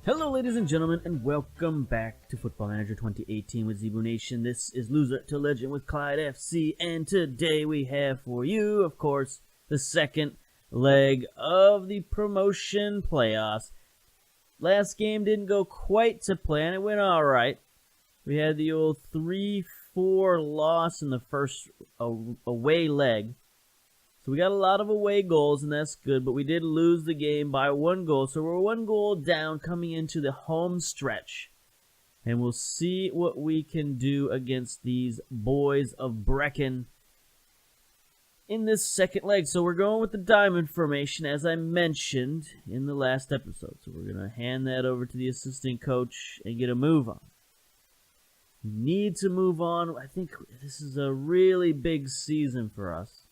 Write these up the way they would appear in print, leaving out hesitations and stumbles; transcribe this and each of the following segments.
Hello ladies and gentlemen, and welcome back to Football Manager 2018 with Zebu Nation. This is Loser to Legend with CLYDE FC, and today we have for you, of course, the second leg of the promotion playoffs. Last game didn't go quite to plan. It went alright. We had the old 3-4 loss in the first away leg. So we got a lot of away goals, and that's good, but we did lose the game by 1 goal. So we're 1 goal down coming into the home stretch. And we'll see what we can do against these boys of BRECHIN in this second leg. So we're going with the diamond formation, as I mentioned in the last episode. So we're going to hand that over to the assistant coach and get a move on. We need to move on. I think this is a really big season for us.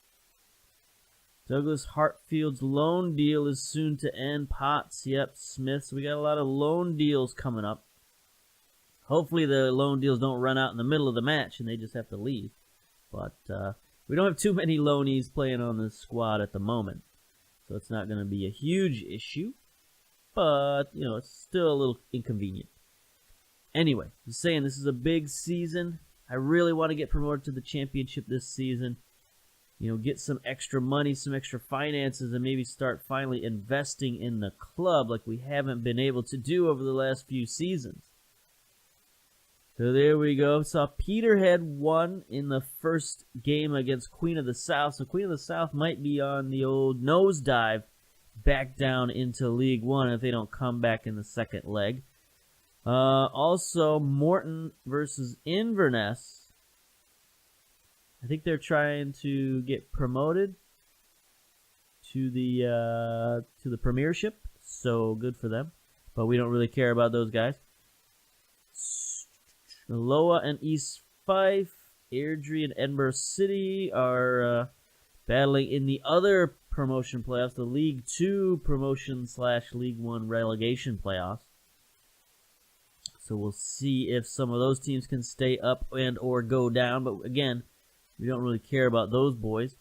Douglas Hartfield's loan deal is soon to end. Potts, yep, Smith. So we got a lot of loan deals coming up. Hopefully the loan deals don't run out in the middle of the match and they just have to leave. But we don't have too many loanees playing on this squad at the moment. So it's not going to be a huge issue. But, you know, it's still a little inconvenient. Anyway, just saying this is a big season. I really want to get promoted to the championship this season. You know, get some extra money, some extra finances, and maybe start finally investing in the club like we haven't been able to do over the last few seasons. So there we go. Saw Peterhead won in the first game against Queen of the South. So Queen of the South might be on the old nosedive back down into League One if they don't come back in the second leg. Also, Morton versus Inverness. I think they're trying to get promoted to the Premiership, so good for them. But we don't really care about those guys. Loa and East Fife, Airdrie and Edinburgh City are battling in the other promotion playoffs, the League 2 promotion / League 1 relegation playoffs. So we'll see if some of those teams can stay up and or go down. But again, we don't really care about those boys.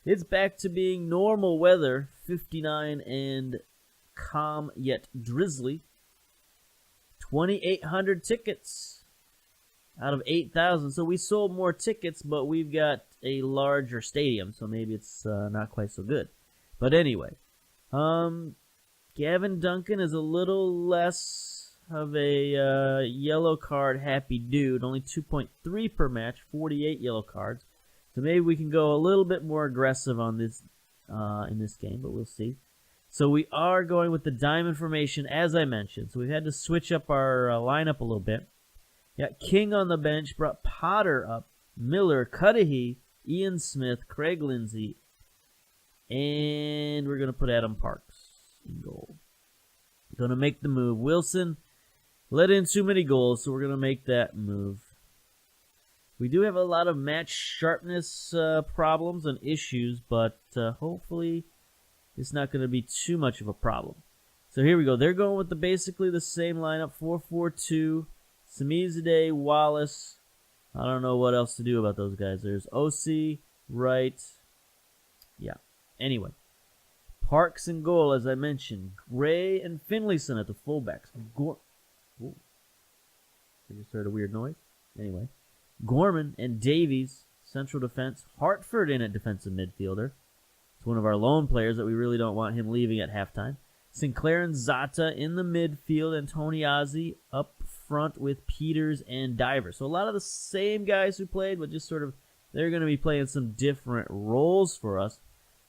It's back to being normal weather, 59 and calm yet drizzly. 2,800 tickets out of 8,000. So we sold more tickets, but we've got a larger stadium, so maybe it's not quite so good. But anyway, Gavin Duncan is a little less of a yellow card happy dude. Only 2.3 per match, 48 yellow cards. So maybe we can go a little bit more aggressive on this in this game, but we'll see. So we are going with the diamond formation, as I mentioned. So we've had to switch up our lineup a little bit. Got King on the bench, brought Potter up, Miller, Cudahy, Ian Smith, Craig Lindsay, and we're going to put Adam Parks in goal. Going to make the move. Wilson let in too many goals, so we're going to make that move. We do have a lot of match sharpness problems and issues, but hopefully it's not going to be too much of a problem. So here we go. They're going with basically the same lineup, 4-4-2. Samizadeh, Wallace. I don't know what else to do about those guys. There's OC, Wright. Yeah. Anyway. Parks in goal, as I mentioned. Gray and Finlayson at the fullbacks. I just heard a weird noise. Anyway. Gorman and Davies, central defense. Hartford in at defensive midfielder. It's one of our lone players that we really don't want him leaving at halftime. Sinclair and Zata in the midfield. And Tony Ozzie up front with Peters and Diver. So a lot of the same guys who played, but just sort of, they're going to be playing some different roles for us.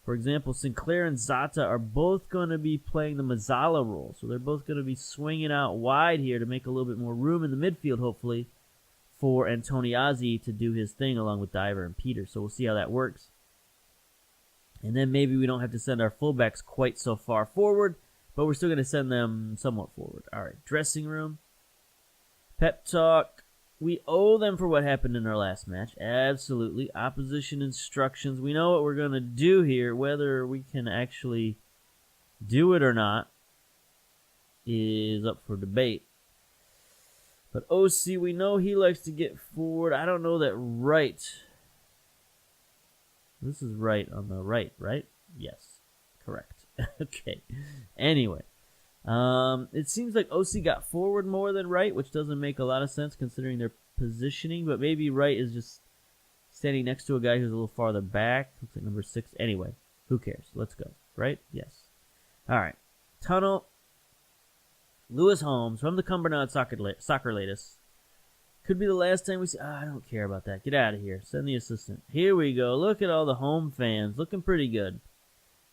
For example, Sinclair and Zata are both going to be playing the Mazzala role. So they're both going to be swinging out wide here to make a little bit more room in the midfield, hopefully, for Antoniazzi to do his thing along with Diver and Peter. So we'll see how that works. And then maybe we don't have to send our fullbacks quite so far forward, but we're still going to send them somewhat forward. All right, dressing room. Pep talk. We owe them for what happened in our last match. Absolutely. Opposition instructions. We know what we're going to do here. Whether we can actually do it or not is up for debate. But OC, we know he likes to get forward. I don't know that right. This is right on the right, right? Yes, correct. Okay. Anyway, It seems like OC got forward more than right, which doesn't make a lot of sense considering their positioning, but maybe right is just standing next to a guy who's a little farther back. Looks like number 6. Anyway, who cares? Let's go. Right? Yes. All right. Tunnel. Lewis Holmes from the Cumbernauld Soccer latest. Could be the last time we see. I don't care about that. Get out of here. Send the assistant. Here we go. Look at all the home fans. Looking pretty good.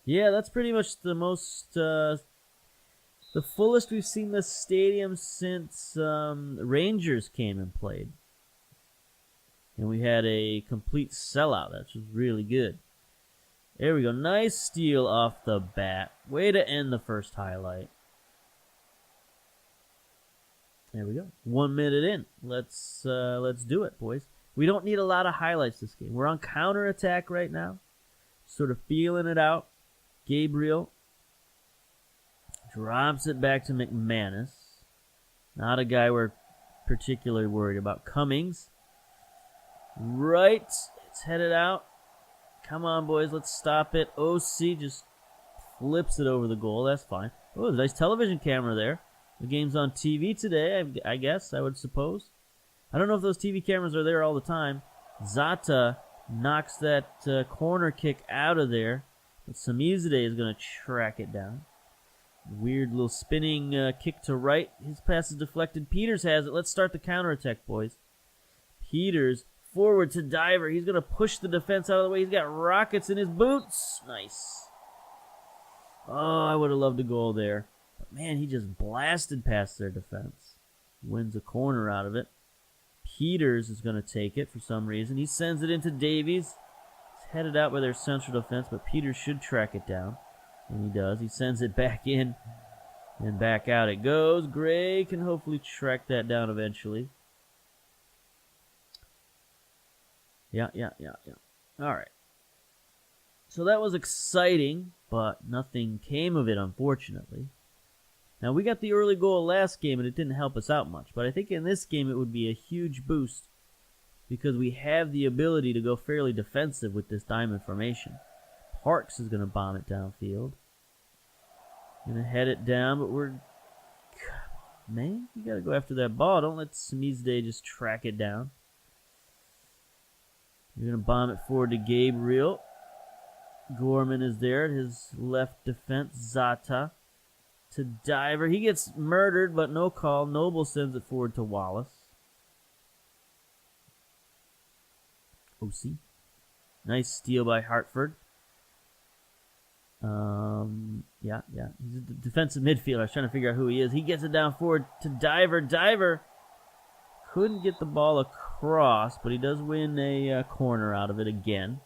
Yeah, that's pretty much the most, the fullest we've seen the stadium since Rangers came and played. And we had a complete sellout. That was really good. There we go. Nice steal off the bat. Way to end the first highlight. There we go. 1 minute in. Let's do it, boys. We don't need a lot of highlights this game. We're on counterattack right now. Sort of feeling it out. Gabriel drops it back to McManus. Not a guy we're particularly worried about. Cummings. Right. It's headed out. Come on, boys. Let's stop it. OC just flips it over the goal. That's fine. Oh, there's a nice television camera there. The game's on TV today, I guess, I would suppose. I don't know if those TV cameras are there all the time. Zata knocks that corner kick out of there. But Samizade is going to track it down. Weird little spinning kick to right. His pass is deflected. Peters has it. Let's start the counterattack, boys. Peters forward to Diver. He's going to push the defense out of the way. He's got rockets in his boots. Nice. Oh, I would have loved a goal there. But man, he just blasted past their defense. Wins a corner out of it. Peters is going to take it for some reason. He sends it into Davies. It's headed out by their central defense, but Peters should track it down. And he does. He sends it back in. And back out it goes. Gray can hopefully track that down eventually. Yeah. All right. So that was exciting, but nothing came of it, unfortunately. Now, we got the early goal last game, and it didn't help us out much. But I think in this game, it would be a huge boost because we have the ability to go fairly defensive with this diamond formation. Parks is going to bomb it downfield. Going to head it down, but we're... Man, you got to go after that ball. Don't let Samizade just track it down. You're going to bomb it forward to Gabriel. Gorman is there at his left defense. Zata to Diver. He gets murdered, but no call. Noble sends it forward to Wallace. OC. Nice steal by Hartford. Yeah. He's a defensive midfielder. I was trying to figure out who he is. He gets it down forward to Diver. Diver couldn't get the ball across, but he does win a corner out of it again.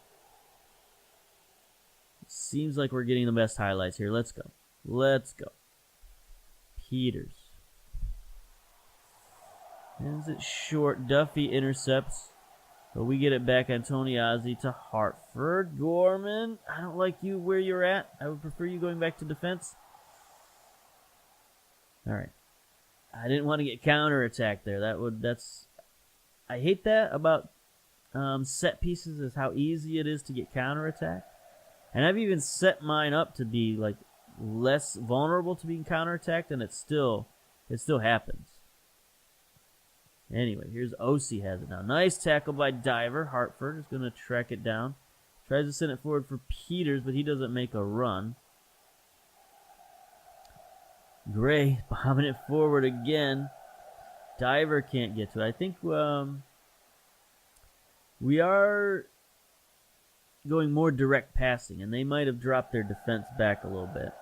Seems like we're getting the best highlights here. Let's go. Peters. Ends it short. Duffy intercepts. But we get it back. Antoniazzi to Hartford. Gorman, I don't like you where you're at. I would prefer you going back to defense. All right. I didn't want to get counterattacked there. That's. I hate that about set pieces is how easy it is to get counterattacked. And I've even set mine up to be like less vulnerable to being counterattacked, and it still happens. Anyway, here's OC has it now. Nice tackle by Diver. Hartford is going to track it down. Tries to send it forward for Peters, but he doesn't make a run. Gray bombing it forward again. Diver can't get to it. I think we are going more direct passing, and they might have dropped their defense back a little bit.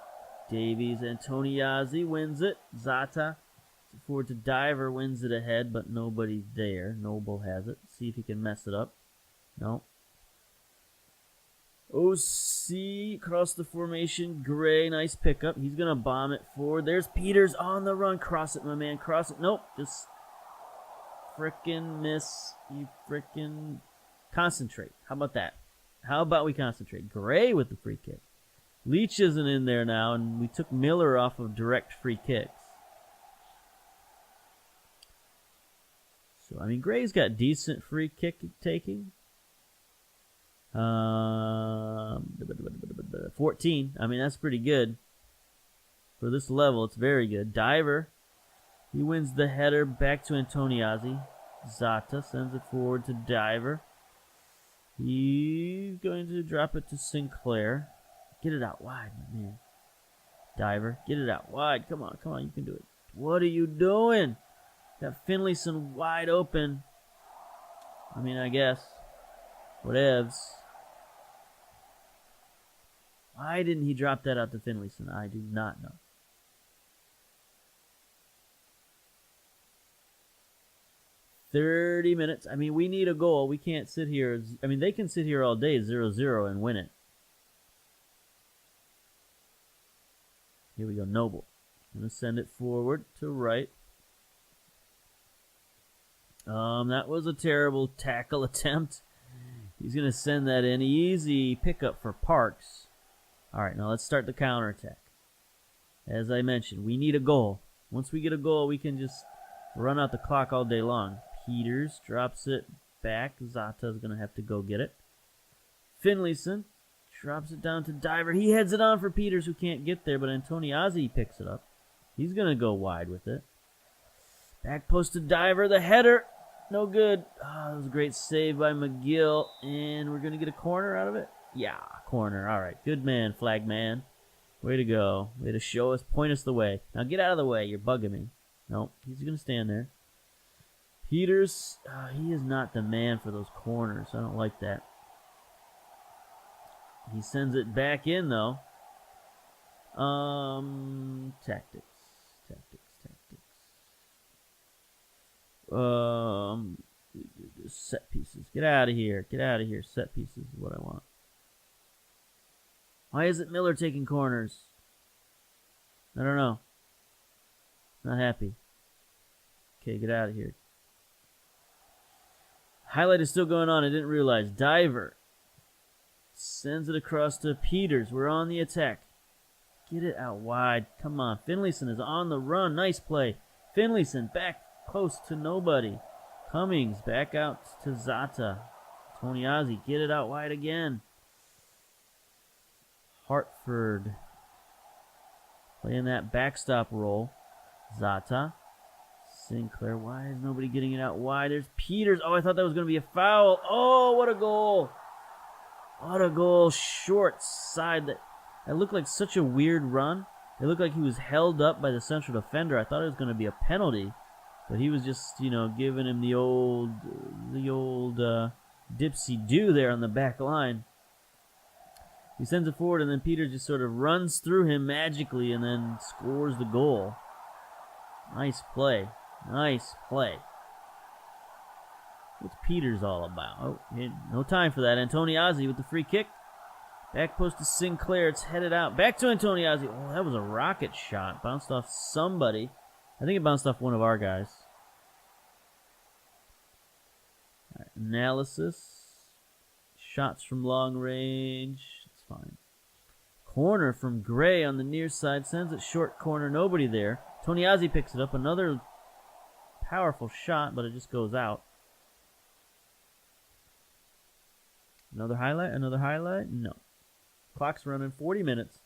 Davies, Antoniazzi wins it. Zata forward to Diver, wins it ahead, but nobody's there. Noble has it. See if he can mess it up. No. OC across the formation. Gray, nice pickup. He's going to bomb it forward. There's Peters on the run. Cross it, my man. Cross it. Nope. Just frickin' miss. You frickin' concentrate. How about that? How about we concentrate? Gray with the free kick. Leach isn't in there now, and we took Miller off of direct free kicks. So, I mean, Gray's got decent free kick taking. 14. I mean, that's pretty good. For this level, it's very good. Diver. He wins the header back to Antoniazzi. Zata sends it forward to Diver. He's going to drop it to Sinclair. Get it out wide, my man. Diver, get it out wide. Come on, you can do it. What are you doing? Got Finlayson wide open. I mean, I guess. Whatevs. Why didn't he drop that out to Finlayson? I do not know. "30 minutes. I mean, we need a goal. We can't sit here. I mean, they can sit here all day 0-0 and win it. Here we go. Noble. Going to send it forward to right. That was a terrible tackle attempt. He's going to send that in. Easy pickup for Parks. All right, now let's start the counterattack. As I mentioned, we need a goal. Once we get a goal, we can just run out the clock all day long. Peters drops it back. Zata's going to have to go get it. Finlayson drops it down to Diver. He heads it on for Peters, who can't get there, but Antoniazzi picks it up. He's going to go wide with it. Back post to Diver. The header. No good. Oh, that was a great save by McGill. And we're going to get a corner out of it? Yeah, corner. All right. Good man, flag man. Way to go. Way to show us, point us the way. Now get out of the way. You're bugging me. No, he's going to stand there. Peters, he is not the man for those corners. I don't like that. He sends it back in, though. Tactics. Set pieces. Get out of here. Set pieces is what I want. Why isn't Miller taking corners? I don't know. Not happy. Okay, get out of here. Highlight is still going on. I didn't realize. Diver sends it across to Peters. We're on the attack. Get it out wide. Come on. Finlayson is on the run. Nice play. Finlayson back close to nobody. Cummings back out to Zata. Antoniazzi, get it out wide again. Hartford playing that backstop role. Zata. Sinclair, why is nobody getting it out wide? There's Peters. Oh, I thought that was going to be a foul. Oh, what a goal. What a goal. Short side. That looked like such a weird run. It looked like he was held up by the central defender. I thought it was going to be a penalty. But he was just, giving him the old dipsy-do there on the back line. He sends it forward, and then Peters just sort of runs through him magically and then scores the goal. Nice play. Nice play. What's Peters all about? Oh, no time for that. Antoniazzi with the free kick. Back post to Sinclair. It's headed out. Back to Antoniazzi. Oh, that was a rocket shot. Bounced off somebody. I think it bounced off one of our guys. All right, analysis. Shots from long range. It's fine. Corner from Gray on the near side. Sends it short corner. Nobody there. Antoniazzi picks it up. Another powerful shot, but it just goes out. Another highlight? No. Clock's running 40 minutes.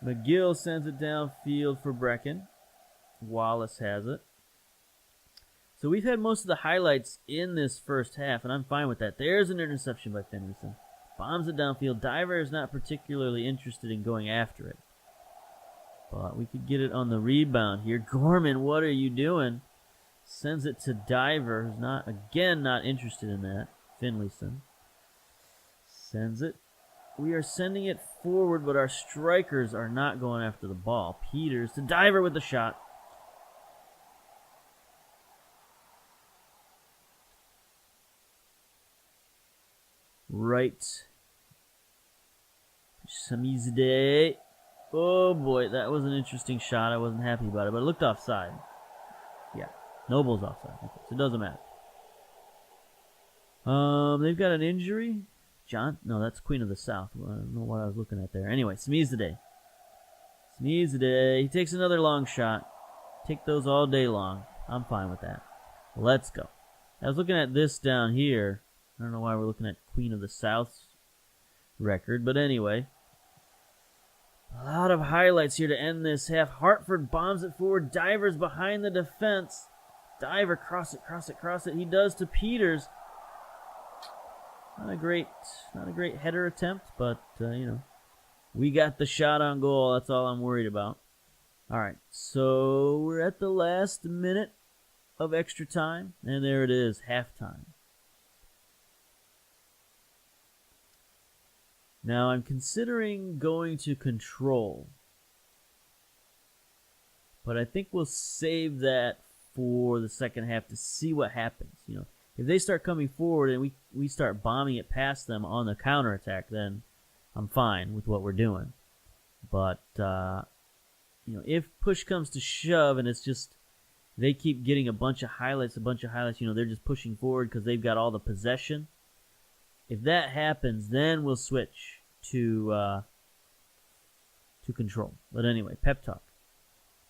McGill sends it downfield for Brechin. Wallace has it. So we've had most of the highlights in this first half, and I'm fine with that. There's an interception by Finlayson. Bombs it downfield. Diver is not particularly interested in going after it. But we could get it on the rebound here. Gorman, what are you doing? Sends it to Diver, who's not interested in that. Finlayson sends it. We are sending it forward, but our strikers are not going after the ball. Peters to Diver with the shot. Right. Samizade. Oh boy, that was an interesting shot. I wasn't happy about it, but it looked offside. Yeah, Noble's offside. Okay, so it doesn't matter. They've got an injury. John? No, that's Queen of the South. I don't know what I was looking at there. Anyway, Samizade. He takes another long shot. Take those all day long. I'm fine with that. Let's go. I was looking at this down here. I don't know why we're looking at Queen of the South's record, but anyway. A lot of highlights here to end this half. Hartford bombs it forward. Diver's behind the defense. Diver, cross it, cross it, cross it. He does to Peters. Not a great header attempt, but, you know, we got the shot on goal. That's all I'm worried about. All right, so we're at the last minute of extra time, and there it is, halftime. Now, I'm considering going to control, but I think we'll save that for the second half to see what happens. You know, if they start coming forward and we start bombing it past them on the counterattack, then I'm fine with what we're doing. But, you know, if push comes to shove and it's just they keep getting a bunch of highlights, you know, they're just pushing forward because they've got all the possession. If that happens, then we'll switch to control. But anyway, pep talk.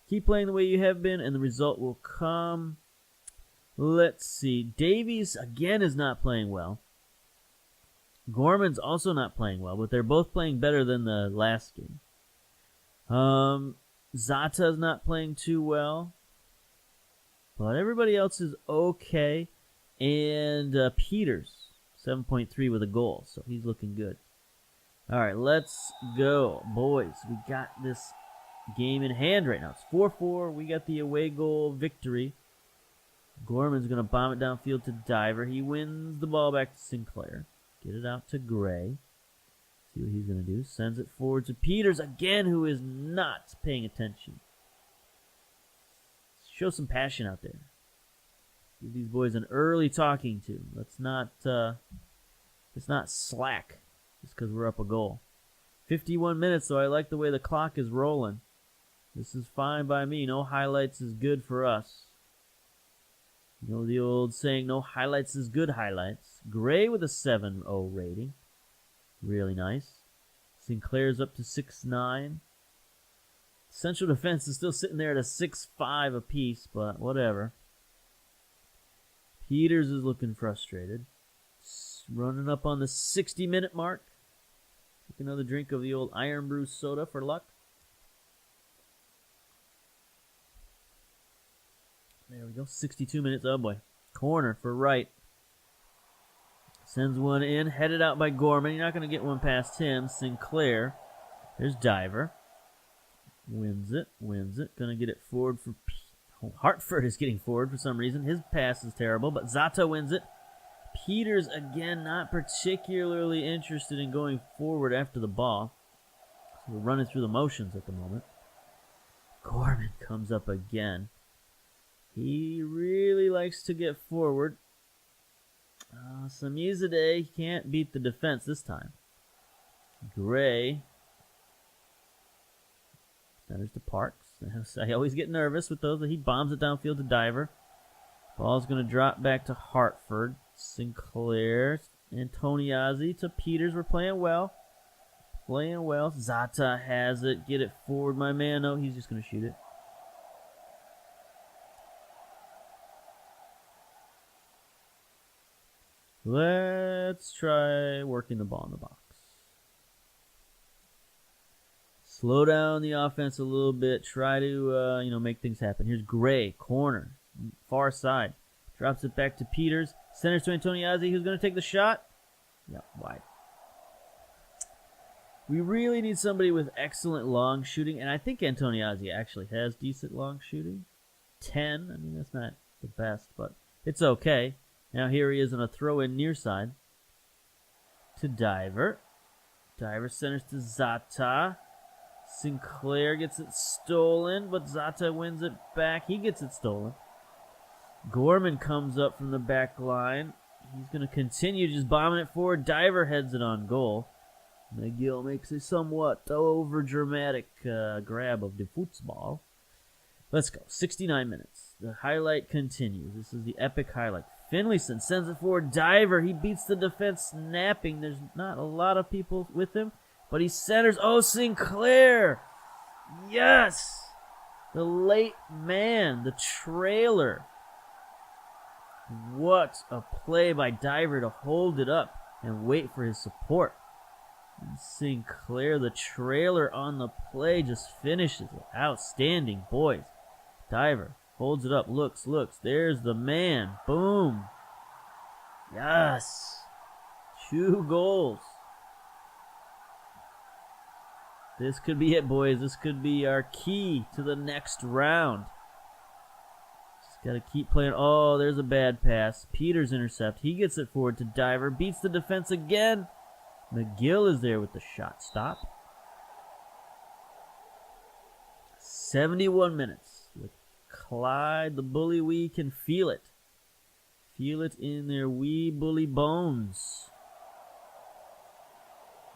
Keep playing the way you have been, and the result will come. Let's see. Davies, again, is not playing well. Gorman's also not playing well, but they're both playing better than the last game. Zata's not playing too well, but everybody else is okay. And Peters, 7.3 with a goal, so he's looking good. All right, let's go. Boys, we got this game in hand right now. It's 4-4. We got the away goal victory. Gorman's going to bomb it downfield to Diver. He wins the ball back to Sinclair. Get it out to Gray. See what he's going to do. Sends it forward to Peters again, who is not paying attention. Show some passion out there. Give these boys an early talking to. Let's not slack just because we're up a goal. 51 minutes, so I like the way the clock is rolling. This is fine by me. No highlights is good for us. You know the old saying, no highlights is good highlights. Gray with a 7.0 rating. Really nice. Sinclair's up to 6.9. Central defense is still sitting there at a 6.5 apiece, but whatever. Peters is looking frustrated. Running up on the 60-minute mark. Take another drink of the old Iron Brew soda for luck. There we go. 62 minutes. Oh, boy. Corner for right. Sends one in. Headed out by Gorman. You're not going to get one past him. Sinclair. There's Diver. Wins it. Wins it. Going to get it forward for... Hartford is getting forward for some reason. His pass is terrible, but Zata wins it. Peters, again, not particularly interested in going forward after the ball. So we're running through the motions at the moment. Gorman comes up again. He really likes to get forward. Samizadeh can't beat the defense this time. Gray. Centers to Parks. I always get nervous with those. He bombs it downfield to Diver. Ball's going to drop back to Hartford. Sinclair. Antoniazzi to Peters. We're playing well. Playing well. Zata has it. Get it forward, my man. No, he's just going to shoot it. Let's try working the ball in the box. Slow down the offense a little bit. Try to, make things happen. Here's Gray, corner, far side. Drops it back to Peters. Centers to Antoniazzi, who's going to take the shot. Yeah, wide. We really need somebody with excellent long shooting, and I think Antoniazzi actually has decent long shooting. 10, I mean, that's not the best, but it's okay. Now here he is on a throw-in near side to Diver. Diver centers to Zata. Sinclair gets it stolen, but Zata wins it back. He gets it stolen. Gorman comes up from the back line. He's going to continue just bombing it forward. Diver heads it on goal. McGill makes a somewhat over-dramatic grab of the football. Let's go. 69 minutes. The highlight continues. This is the epic highlight. Finlayson sends it forward. Diver. He beats the defense snapping. There's not a lot of people with him, but he centers. Oh, Sinclair. Yes. The late man. The trailer. What a play by Diver to hold it up and wait for his support. And Sinclair, the trailer on the play, just finishes it. Outstanding, boys. Diver holds it up, looks. There's the man. Boom. Yes. 2 goals. This could be it, boys. This could be our key to the next round. Just got to keep playing. Oh, there's a bad pass. Peters intercept. He gets it forward to Diver. Beats the defense again. McGill is there with the shot stop. 71 minutes. With Clyde, the bully, we can feel it. Feel it in their wee bully bones.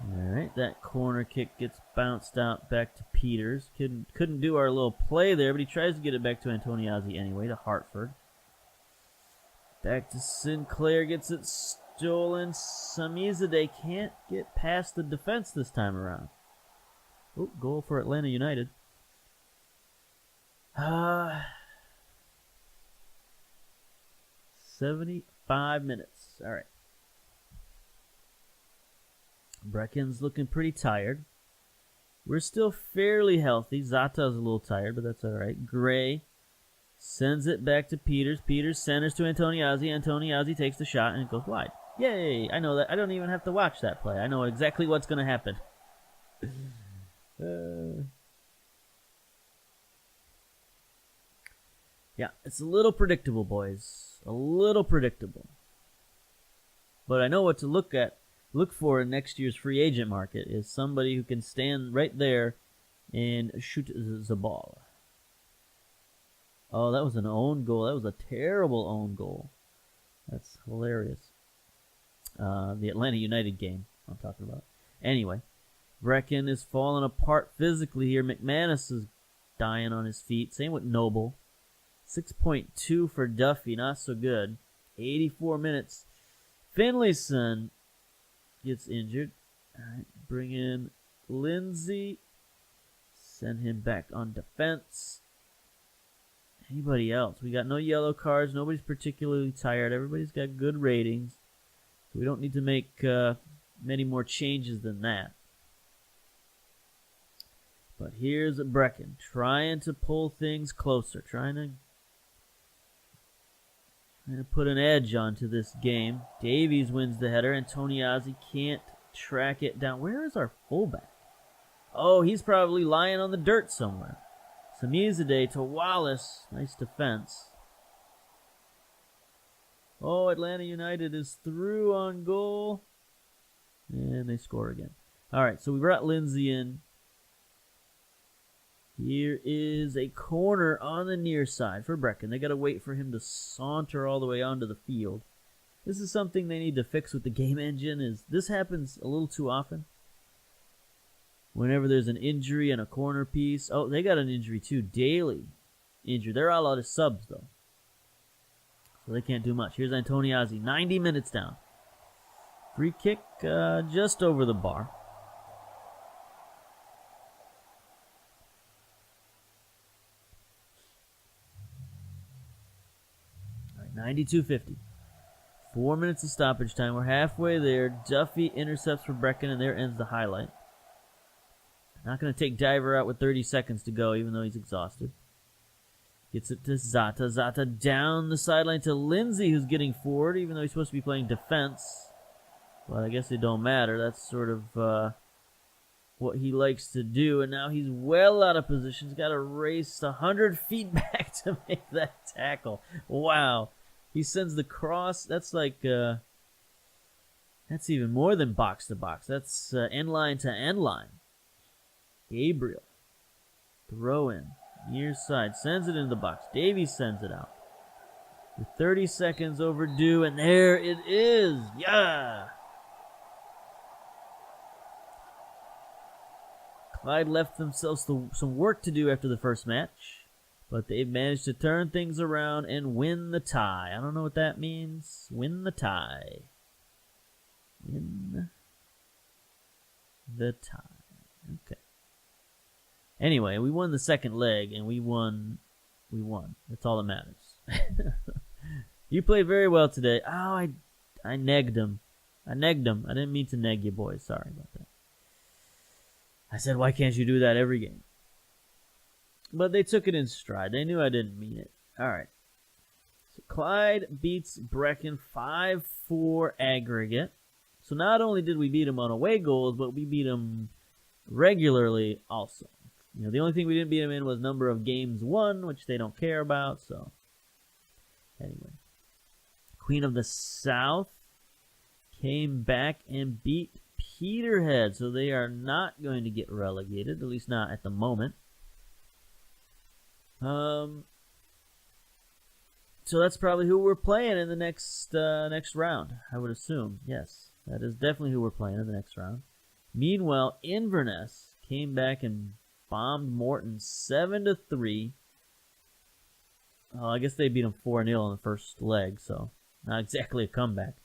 Alright, that corner kick gets bounced out back to Peters. Couldn't do our little play there, but he tries to get it back to Antoniazzi anyway, to Hartford. Back to Sinclair, gets it stolen. Samizadeh can't get past the defense this time around. Oh, goal for Atlanta United. 75 minutes. Alright. Brechin's looking pretty tired. We're still fairly healthy. Zata's a little tired, but that's alright. Gray sends it back to Peters. Peters centers to Antoniazzi. Antoniazzi takes the shot and it goes wide. Yay! I know that. I don't even have to watch that play. I know exactly what's going to happen. Yeah, it's a little predictable, boys. A little predictable. But I know what to look for in next year's free agent market is somebody who can stand right there and shoot the ball. Oh, that was an own goal. That was a terrible own goal. That's hilarious. The Atlanta United game I'm talking about. Anyway, Brechin is falling apart physically here. McManus is dying on his feet. Same with Noble. 6.2 for Duffy. Not so good. 84 minutes. Finlayson gets injured. All right, bring in Lindsay. Send him back on defense. Anybody else? We got no yellow cards. Nobody's particularly tired. Everybody's got good ratings. So we don't need to make many more changes than that. But here's Brechin trying to pull things closer. Trying to put an edge onto this game. Davies wins the header. Antoniazzi can't track it down. Where is our fullback? Oh, he's probably lying on the dirt somewhere. Samizadeh to Wallace. Nice defense. Oh, Atlanta United is through on goal. And they score again. All right, so we brought Lindsay in. Here is a corner on the near side for Brechin. They got to wait for him to saunter all the way onto the field. This is something they need to fix with the game engine. Is this happens a little too often? Whenever there's an injury and a corner piece. Oh, they got an injury too. Daly injured. They're all out of subs though, so they can't do much. Here's Antoniazzi. 90 minutes down. Free kick just over the bar. All right, 92-50. 4 minutes of stoppage time. We're halfway there. Duffy intercepts for Brechin, and there ends the highlight. Not going to take Diver out with 30 seconds to go, even though he's exhausted. Gets it to Zata. Zata down the sideline to Lindsay, who's getting forward, even though he's supposed to be playing defense. But I guess it don't matter. That's sort of what he likes to do. And now he's well out of position. He's got to race 100 feet back to make that tackle. Wow. He sends the cross. That's like, that's even more than box to box. That's end line to end line. Gabriel. Throw in. Near side. Sends it into the box. Davies sends it out. With 30 seconds overdue, and there it is. Yeah! Clyde left themselves some work to do after the first match, but they've managed to turn things around and win the tie. I don't know what that means. Win the tie. Win the tie. Okay. Anyway, we won the second leg, and we won. That's all that matters. You played very well today. Oh, I negged him. I didn't mean to neg you, boys. Sorry about that. I said, why can't you do that every game? But they took it in stride. They knew I didn't mean it. All right. So CLYDE beats BRECHIN 5-4 aggregate. So not only did we beat them on away goals, but we beat them regularly also. You know, the only thing we didn't beat them in was number of games won, which they don't care about. So anyway, Queen of the South came back and beat Peterhead. So they are not going to get relegated, at least not at the moment. So that's probably who we're playing in the next round, I would assume. Yes, that is definitely who we're playing in the next round. Meanwhile, Inverness came back and bombed Morton 7-3. Oh, I guess they beat them 4-0 in the first leg, so not exactly a comeback.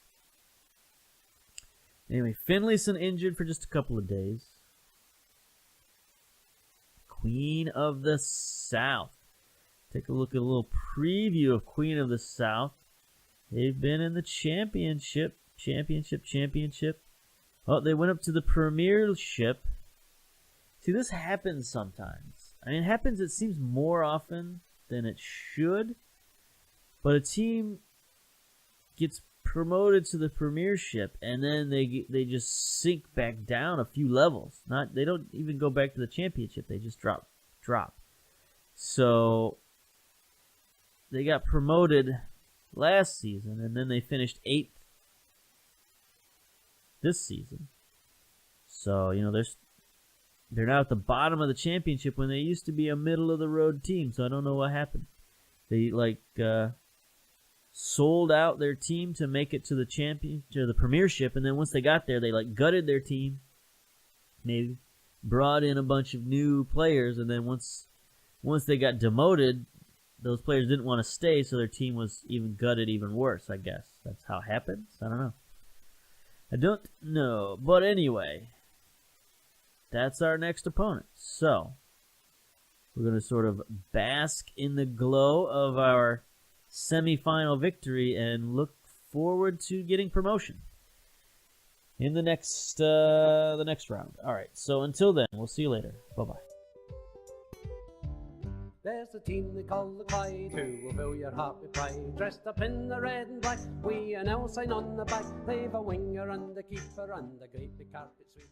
Anyway, Finlayson injured for just a couple of days. Queen of the South. Take a look at a little preview of Queen of the South. They've been in the championship. Oh, they went up to the premiership. See, this happens sometimes. I mean, it happens, it seems, more often than it should. But a team gets promoted to the premiership, and then they just sink back down a few levels. They don't even go back to the championship. They just drop. So they got promoted last season, and then they finished 8th this season. So, you know, they're now at the bottom of the championship when they used to be a middle-of-the-road team, so I don't know what happened. They, sold out their team to make it to the premiership, and then once they got there, they, gutted their team, maybe, brought in a bunch of new players, and then once they got demoted, those players didn't want to stay, so their team was even gutted even worse, I guess. That's how it happens? I don't know. I don't know. But anyway, that's our next opponent. So, we're going to sort of bask in the glow of our semifinal victory and look forward to getting promotion in the next round. All right, so until then, we'll see you later. Bye-bye. There's a team they call the CLYDE, who will fill your heart with pride. Dressed up in the red and black, we an L sign on the back. They've a winger and a keeper and a great big carpet sweep.